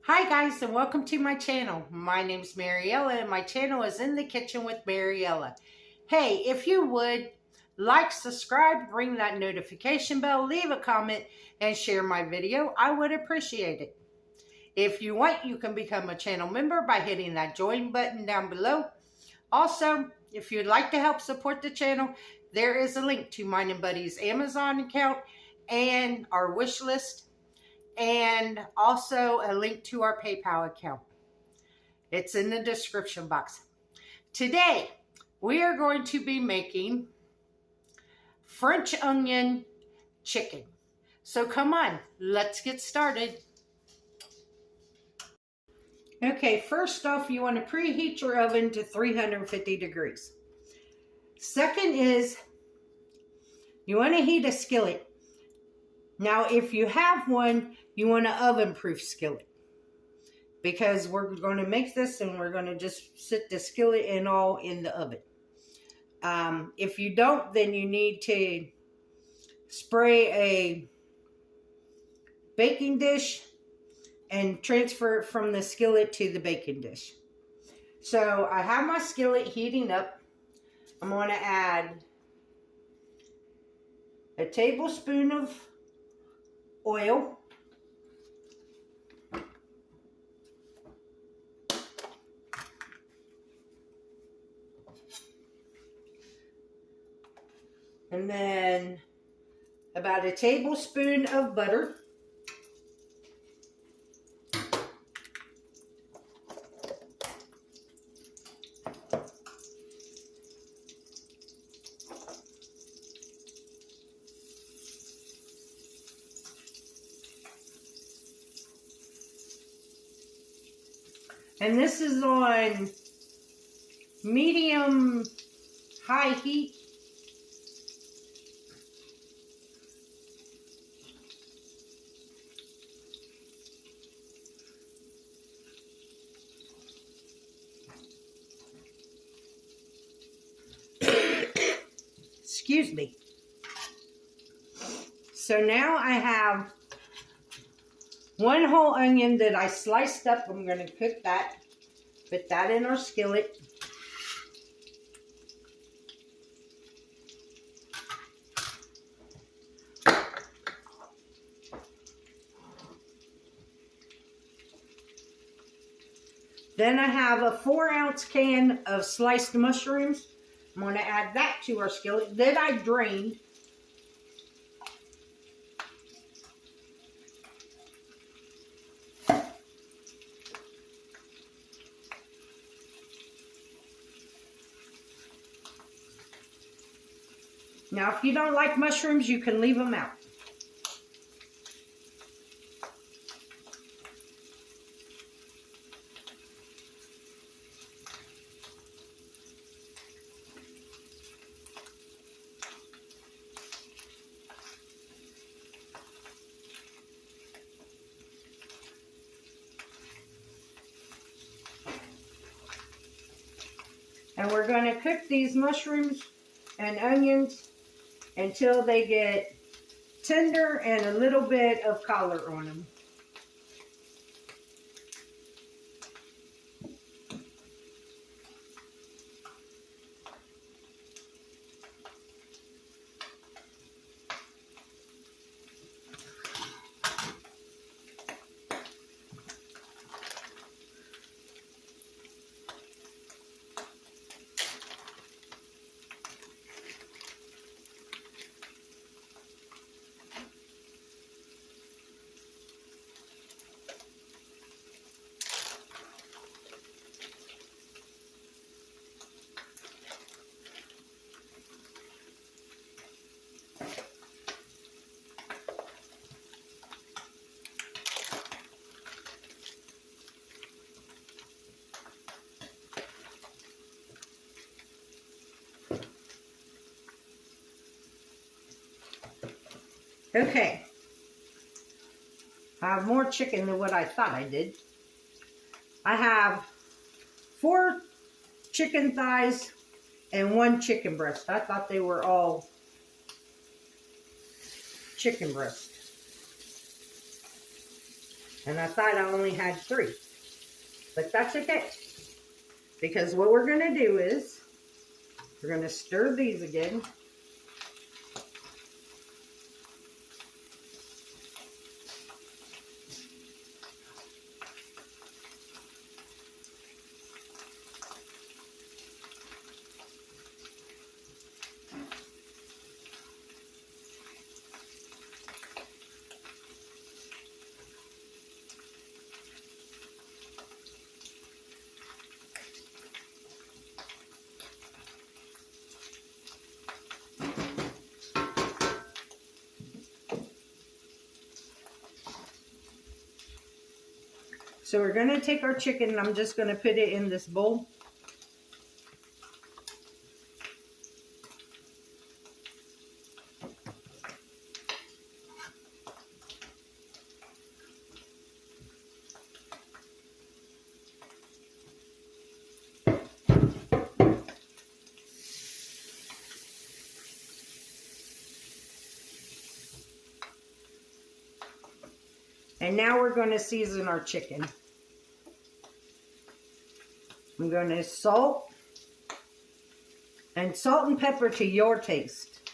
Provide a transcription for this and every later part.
Hi guys, and welcome to my channel. My name is Mariella and my channel is In the Kitchen with Mariella. Hey, if you would like, subscribe, ring that notification bell, leave a comment, and share my video, I would appreciate it. If you want, you can become a channel member by hitting that join button down below. Also, if you'd like to help support the channel, there is a link to mine and Buddy's Amazon account and our wish list, and also a link to our PayPal account. It's in the description box. Today, we are going to be making French onion chicken. So come on, let's get started. Okay, first off, you want to preheat your oven to 350 degrees. Second is, you want to heat a skillet. Now, if you have one, you want an oven-proof skillet, because we're going to make this and we're going to just sit the skillet and all in the oven. If you don't, then you need to spray a baking dish and transfer it from the skillet to the baking dish. So I have my skillet heating up. I'm going to add a tablespoon of oil, and then about a tablespoon of butter, and this is on medium high heat. Excuse me. So now I have one whole onion that I sliced up. I'm going to cook that, put that in our skillet. Then I have a 4-ounce can of sliced mushrooms. I'm going to add that to our skillet that I drained. Now, if you don't like mushrooms, you can leave them out. And we're going to cook these mushrooms and onions until they get tender and a little bit of color on them. Okay, I have more chicken than what I thought I did. I have 4 chicken thighs and 1 chicken breast. I thought they were all chicken breast. And I thought I only had 3. But that's okay. Because what we're going to do is, we're going to stir these again. So we're going to take our chicken and I'm just going to put it in this bowl. And now we're going to season our chicken. I'm going to salt and pepper to your taste.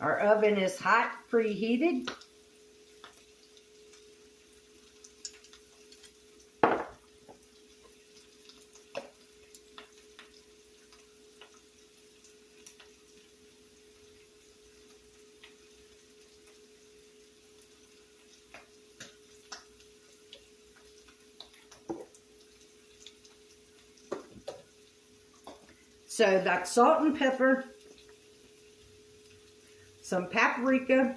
Our oven is hot, preheated. So that's salt and pepper, some paprika,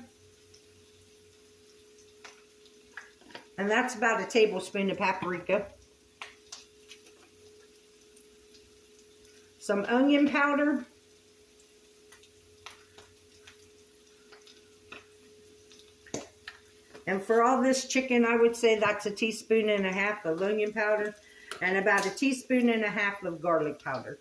and that's about a tablespoon of paprika, some onion powder, and for all this chicken, I would say that's 1.5 teaspoons of onion powder and about 1.5 teaspoons of garlic powder.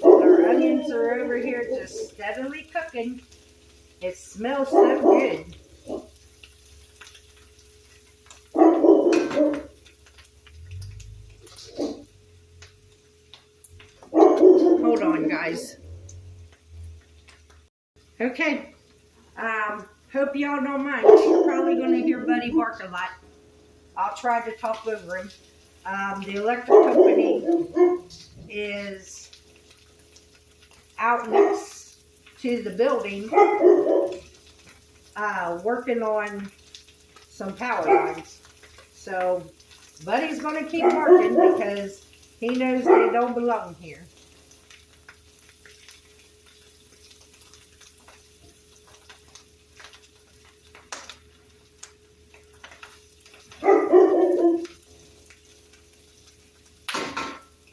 Our onions are over here just steadily cooking. It smells so good. Hold on, guys. Okay. Hope y'all don't mind. You're probably going to hear Buddy bark a lot. I'll try to talk over him. The electric company is out next to the building working on some power lines. So Buddy's going to keep barking because he knows they don't belong here.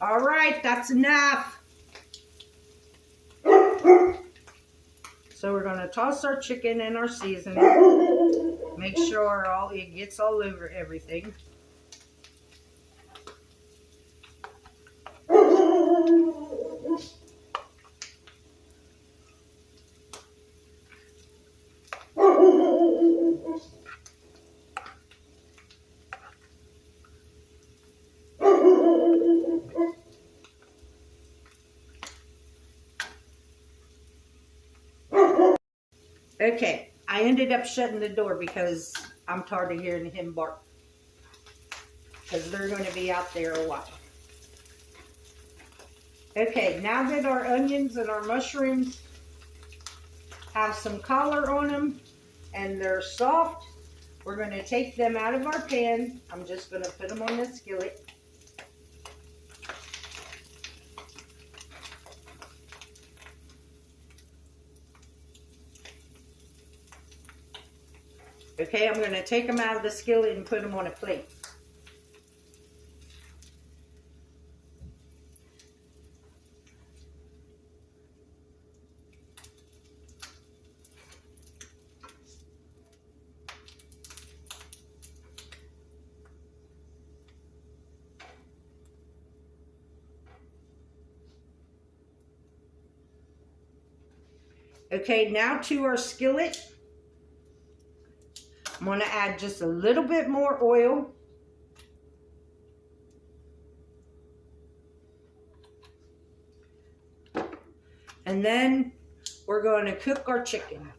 All right, that's enough. So we're going to toss our chicken and our seasoning. Make sure it gets all over everything. Okay, I ended up shutting the door because I'm tired of hearing him bark. Because they're going to be out there a while. Okay, now that our onions and our mushrooms have some color on them and they're soft, we're going to take them out of our pan. I'm just going to put them on the skillet. Okay, I'm going to take them out of the skillet and put them on a plate. Okay, now to our skillet, I'm going to add just a little bit more oil. And then we're going to cook our chicken.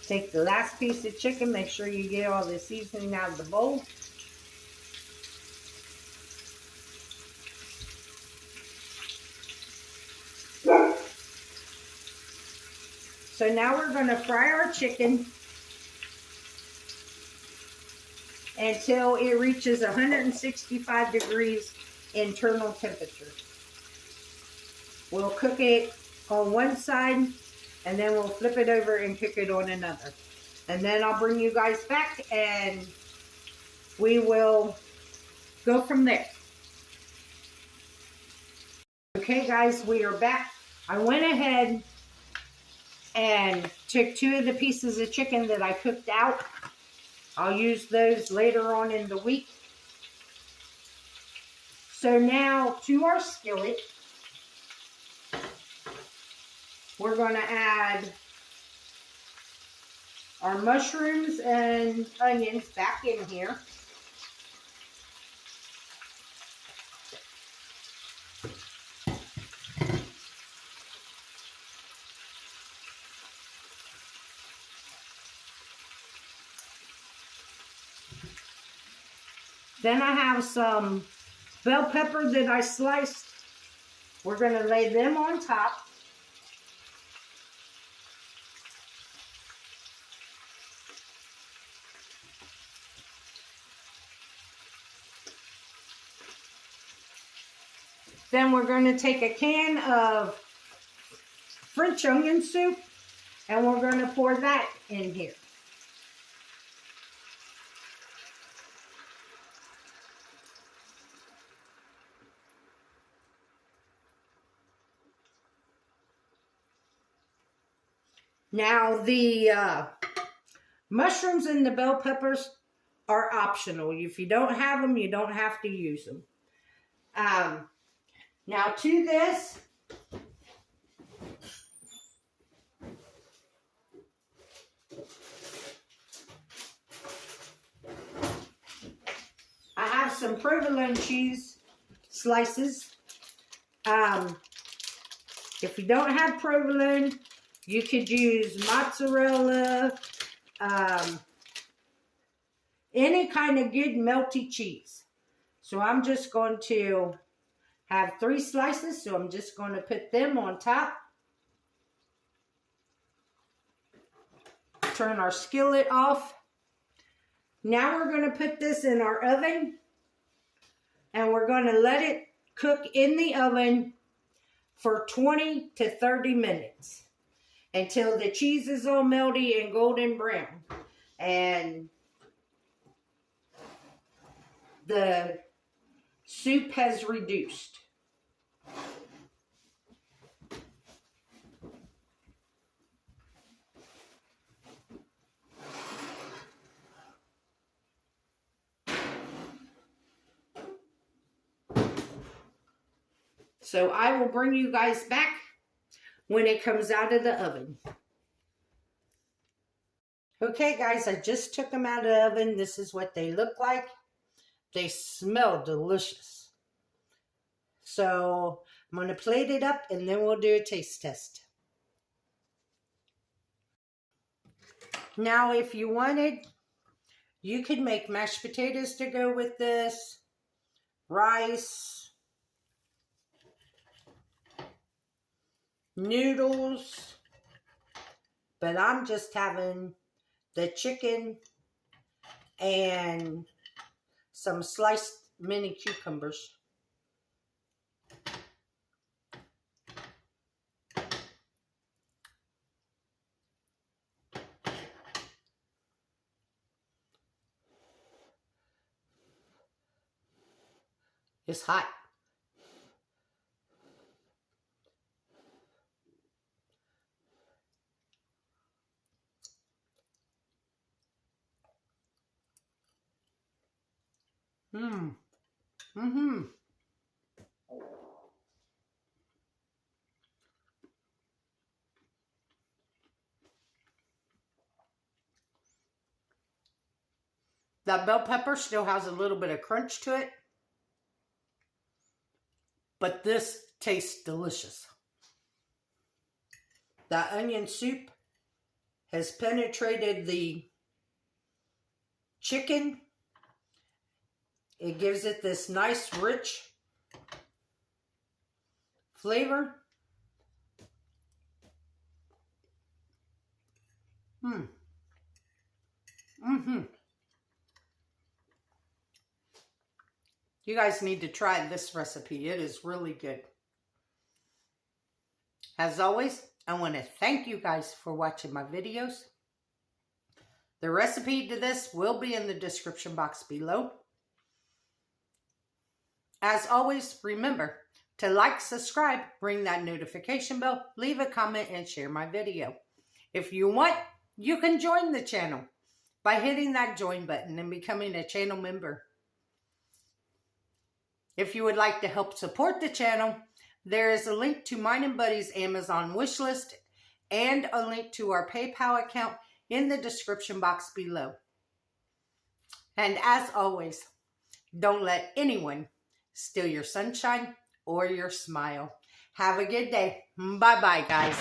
Take the last piece of chicken, make sure you get all the seasoning out of the bowl. So now we're going to fry our chicken until it reaches 165 degrees internal temperature. We'll cook it on one side and then we'll flip it over and cook it on another. And then I'll bring you guys back and we will go from there. Okay guys, we are back. I went ahead and took 2 of the pieces of chicken that I cooked out. I'll use those later on in the week. So now to our skillet, we're going to add our mushrooms and onions back in here. Then I have some bell pepper that I sliced. We're going to lay them on top. Then we're going to take a can of French onion soup and we're going to pour that in here. Now the mushrooms and the bell peppers are optional. If you don't have them, you don't have to use them. Now to this, I have some provolone cheese slices. If you don't have provolone, you could use mozzarella, any kind of good melty cheese. So I'm just going to have 3 slices, so I'm just going to put them on top. Turn our skillet off. Now we're going to put this in our oven and we're going to let it cook in the oven for 20 to 30 minutes until the cheese is all melty and golden brown and the soup has reduced. So I will bring you guys back when it comes out of the oven. Okay guys, I just took them out of the oven. This is what they look like. They smell delicious. So I'm going to plate it up and then we'll do a taste test. Now, if you wanted, you could make mashed potatoes to go with this, rice, noodles, but I'm just having the chicken and some sliced mini cucumbers. It's hot. That bell pepper still has a little bit of crunch to it, but this tastes delicious. That onion soup has penetrated the chicken. It gives it this nice, rich flavor. You guys need to try this recipe. It is really good. As always, I want to thank you guys for watching my videos. The recipe to this will be in the description box below. As always, remember to like, subscribe, ring that notification bell, leave a comment, and share my video. If you want, you can join the channel by hitting that join button and becoming a channel member. If you would like to help support the channel, there is a link to mine and Buddy's Amazon wish list and a link to our PayPal account in the description box below. And as always, don't let anyone steal your sunshine or your smile. Have a good day. Bye-bye, guys.